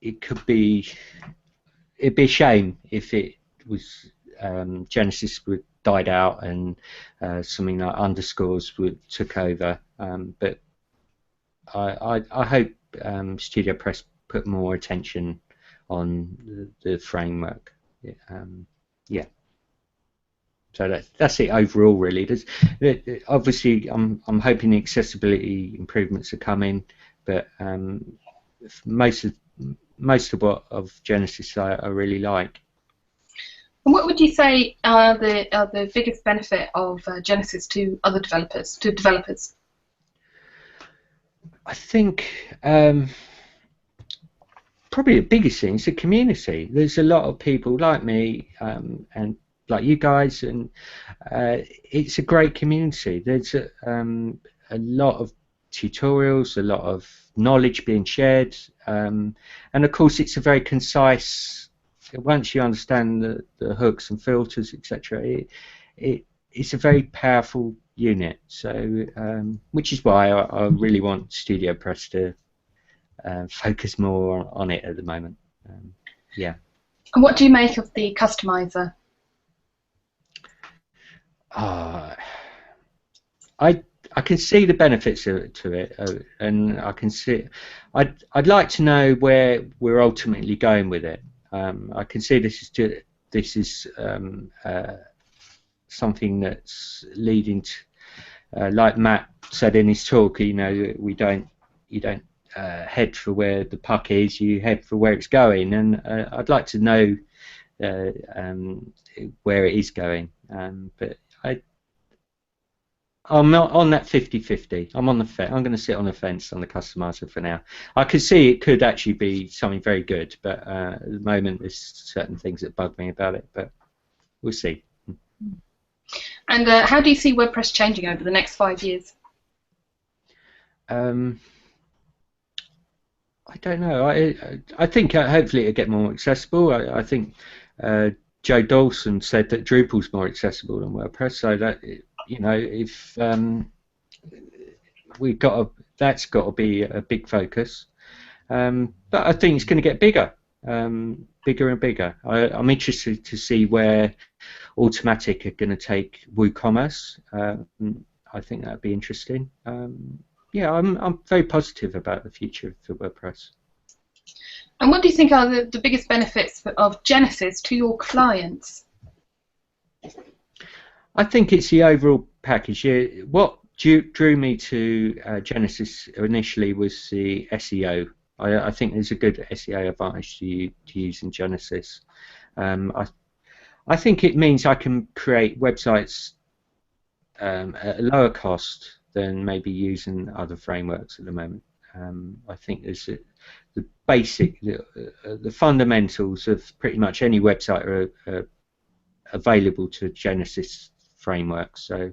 it'd be a shame if it was Genesis died out and something like Underscores took over. But I hope Studio Press put more attention on the framework. Yeah. So that's it overall, really. Obviously, I'm hoping the accessibility improvements are coming, but most of what of Genesis I really like. And what would you say are the biggest benefit of Genesis to other developers, I think probably the biggest thing is the community. There's a lot of people like me and like you guys, and it's a great community. There's a lot of tutorials, a lot of knowledge being shared, and of course it's a very concise. Once you understand the hooks and filters, etc., it's a very powerful unit. So, which is why I really want Studio Press to focus more on it at the moment. Yeah. And what do you make of the customizer? I can see the benefits to it, and I can see. I'd like to know where we're ultimately going with it. I can see this is something that's leading to, like Matt said in his talk. You know, you don't head for where the puck is, you head for where it's going, and I'd like to know where it is going. But I'm not on that 50-50. I'm on the fence. I'm going to sit on the fence on the customizer for now. I could see it could actually be something very good, but at the moment there's certain things that bug me about it. But we'll see. And how do you see WordPress changing over the next 5 years? I don't know. I think hopefully it'll get more accessible. I think Joe Dawson said that Drupal's more accessible than WordPress, so that, you know, if that's got to be a big focus. But I think it's going to get bigger, bigger and bigger. I'm interested to see where Automatic are going to take WooCommerce. I think that'd be interesting. Yeah, I'm very positive about the future for WordPress. And what do you think are the biggest benefits of Genesis to your clients? I think it's the overall package. Yeah, what drew me to Genesis initially was the SEO. I think there's a good SEO advantage to using Genesis. I think it means I can create websites at a lower cost than maybe using other frameworks at the moment. I think there's the basic, the fundamentals of pretty much any website are available to Genesis framework. So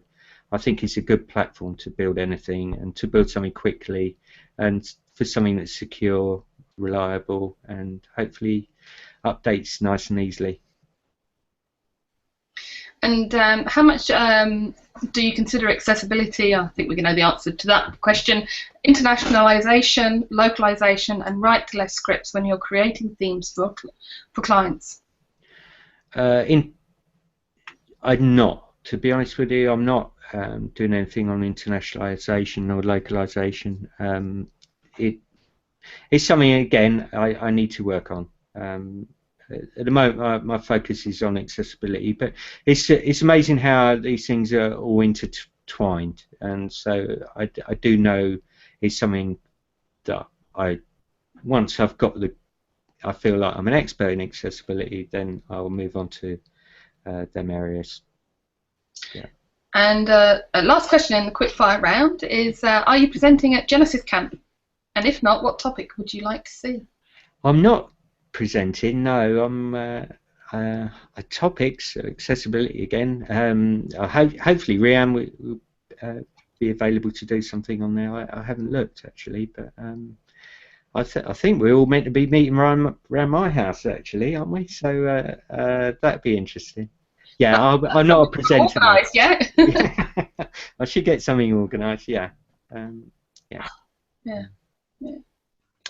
I think it's a good platform to build anything and to build something quickly and for something that's secure, reliable, and hopefully updates nice and easily. And how much do you consider accessibility? I think we can know the answer to that question. Internationalization, localization, and write-less scripts when you're creating themes for clients. I'm not, to be honest with you, I'm not doing anything on internationalization or localization. It's something, again, I need to work on. At the moment, my focus is on accessibility, but it's amazing how these things are all intertwined, and so I do know it's something that once I've got I feel like I'm an expert in accessibility, then I'll move on to them areas. Yeah. And last question in the quickfire round is: are you presenting at Genesis Camp? And if not, what topic would you like to see? I'm not presenting. No, I'm topics, accessibility again. Hopefully Rian will be available to do something on there. I haven't looked actually, but I think we're all meant to be meeting around my house actually, aren't we? So that'd be interesting. Yeah, I'm not a presenter. Organised, yeah. I should get something organised. Yeah. Yeah. Yeah.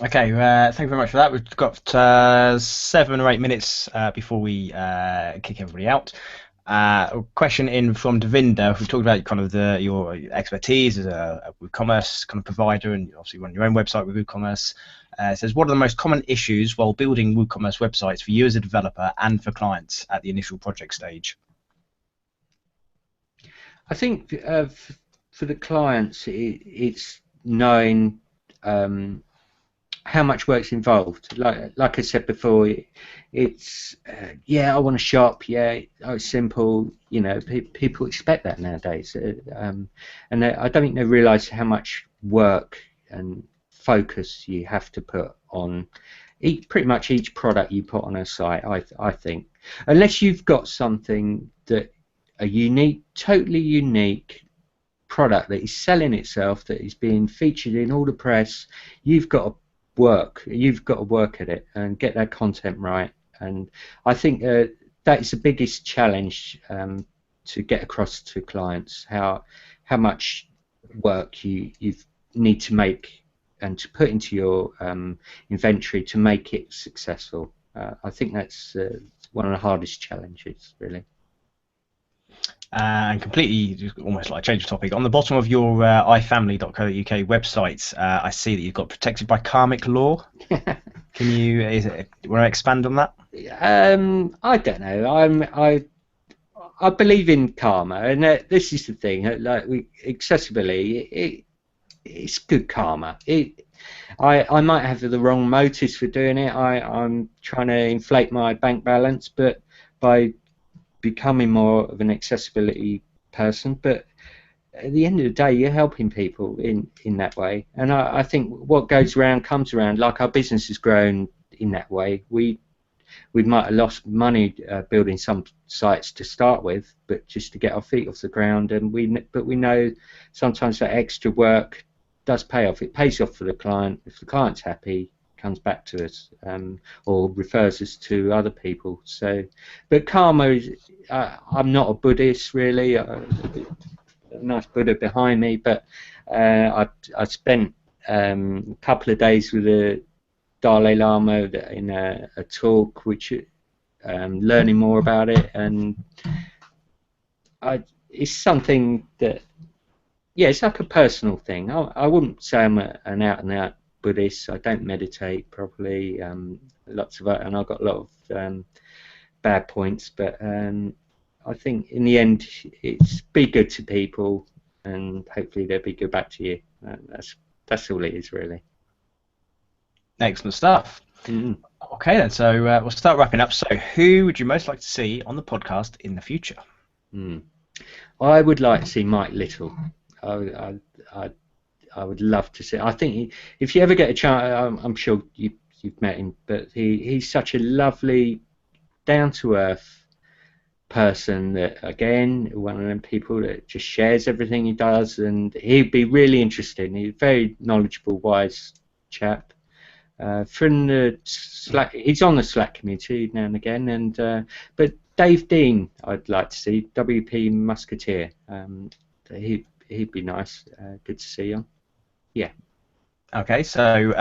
Okay, thank you very much for that. We've got 7 or 8 minutes before we kick everybody out. A question in from Devinder, who talked about kind of your expertise as a WooCommerce kind of provider, and obviously run your own website with WooCommerce. It says, what are the most common issues while building WooCommerce websites for you as a developer and for clients at the initial project stage? I think for the clients, it's knowing how much work's involved. Like I said before, it's yeah, I want to shop. Yeah, it's simple. You know, people expect that nowadays, and I don't think they realise how much work and focus you have to put on pretty much each product you put on a site. I think unless you've got something that a unique, totally unique product that is selling itself, that is being featured in all the press, you've got to work at it and get that content right. And I think that is the biggest challenge to get across to clients, how much work you need to make and to put into your inventory to make it successful. I think that's one of the hardest challenges, really. And completely, almost like a change of topic, on the bottom of your iFamily.co.uk website, I see that you've got protected by karmic law. Can you want to expand on that? I don't know. I believe in karma, and this is the thing. Like accessibility, it's good karma. I might have the wrong motives for doing it. I'm trying to inflate my bank balance, but by becoming more of an accessibility person. But at the end of the day, you're helping people in that way. And I think what goes around comes around. Like our business has grown in that way. We might have lost money building some sites to start with, but just to get our feet off the ground. And we know sometimes that extra work does pay off. It pays off for the client. If the client's happy, comes back to us or refers us to other people. So, but karma is. I'm not a Buddhist really. A nice Buddha behind me, but I spent a couple of days with the Dalai Lama in a talk, which learning more about it, and it's something that, yeah, it's like a personal thing. I wouldn't say I'm an out-and-out Buddhist. I don't meditate properly. Lots of it, and I've got a lot of bad points, but I think in the end, it's be good to people, and hopefully they'll be good back to you. That's all it is, really. Excellent stuff. Okay, then. So we'll start wrapping up. So, who would you most like to see on the podcast in the future? I would like to see Mike Little. I would love to see. I think if you ever get a chance, I'm sure you've met him, but he's such a lovely, down-to-earth person that, again, one of them people that just shares everything he does, and he'd be really interesting. He's a very knowledgeable, wise chap. From the Slack, he's on the Slack community now and again, and but Dave Dean, I'd like to see. WP Musketeer. He'd be nice. Good to see him. Yeah. Okay, so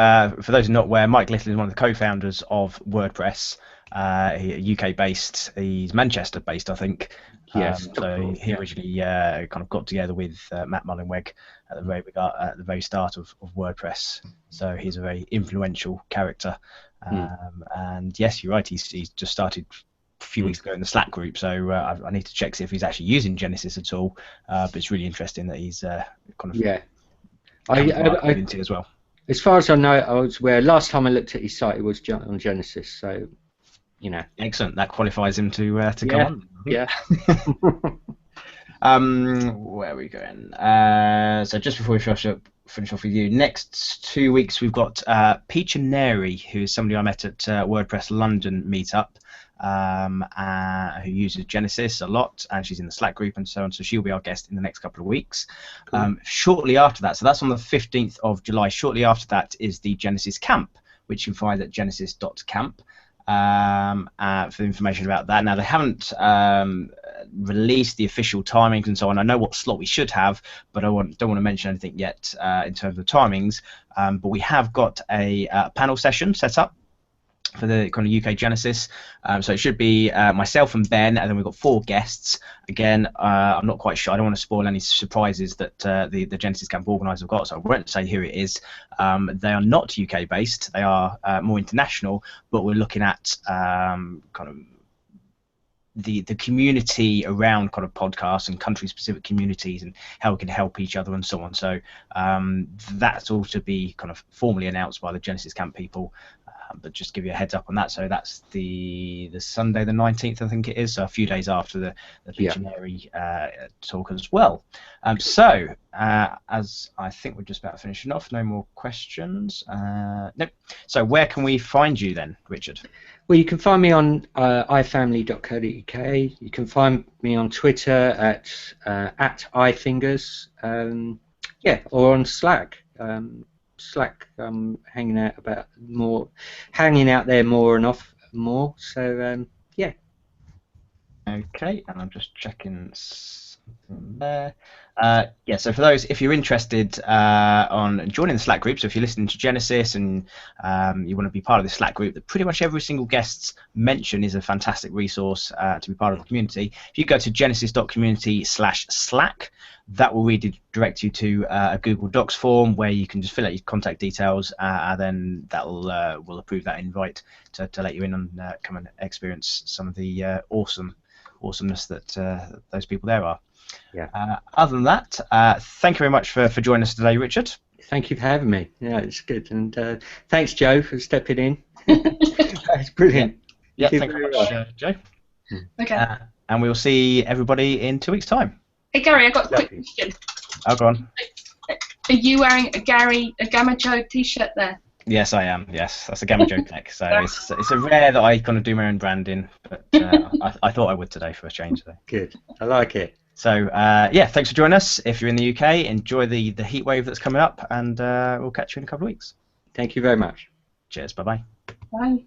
for those who are not aware, Mike Little is one of the co-founders of WordPress. UK-based. He's Manchester-based, I think. Yes. So he originally kind of got together with Matt Mullenweg at the very start of WordPress. So he's a very influential character. And yes, you're right. He's just started a few weeks ago in the Slack group. So I need to check see if he's actually using Genesis at all. But it's really interesting that he's kind of into as well. As far as I know, I was aware. Last time I looked at his site, it was on Genesis. So. You know. Excellent. That qualifies him to come on. Yeah. Where are we going? So just before we finish off with you, next 2 weeks we've got Peach and Neri, who is somebody I met at WordPress London meetup, who uses Genesis a lot, and she's in the Slack group and so on. So she'll be our guest in the next couple of weeks. Cool. Shortly after that, so that's on the 15th of July. Shortly after that is the Genesis Camp, which you can find at genesis.camp. For information about that. Now they haven't released the official timings and so on. I know what slot we should have, but don't want to mention anything yet in terms of the timings. But we have got a panel session set up for the kind of UK Genesis. So it should be myself and Ben, and then we've got 4 guests. Again, I'm not quite sure. I don't want to spoil any surprises that the Genesis Camp organisers have got, so I won't say who it is. They are not UK based. They are more international, but we're looking at kind of the community around kind of podcasts and country-specific communities and how we can help each other and so on. So that's all to be kind of formally announced by the Genesis Camp people. But just give you a heads up on that. So that's the Sunday the 19th, I think it is. So a few days after the Visionary talk as well. So as I think we're just about finishing off, no more questions. Nope. So where can we find you then, Richard? Well, you can find me on iFamily.co.uk. You can find me on Twitter at iFingers. Or on Slack. Slack, hanging out there more and off more. So yeah. Okay, and I'm just checking something there. So for those, if you're interested on joining the Slack group, so if you're listening to Genesis and you want to be part of the Slack group, that pretty much every single guest's mention is a fantastic resource to be part of the community. If you go to genesis.community/Slack, that will redirect you to a Google Docs form where you can just fill out your contact details, and then that will approve that invite to let you in and come and experience some of the awesomeness that those people there are. Yeah. Other than that, thank you very much for joining us today, Richard. Thank you for having me. Yeah, it's good. And thanks, Joe, for stepping in. That's brilliant. Yeah, You thank you very very much, well. Joe. Okay. And we'll see everybody in 2 weeks' time. Hey Gary, I got a quick Lovely. question. Oh, go on. Are you wearing a Gamma Joe t-shirt there? Yes, I am. Yes, that's a Gamma Joe tech. So it's a rare that I kind of do my own branding, but I thought I would today for a change. Though. Good. I like it. So yeah, thanks for joining us. If you're in the UK, enjoy the heat wave that's coming up, and we'll catch you in a couple of weeks. Thank you very much. Cheers. Bye bye. Bye.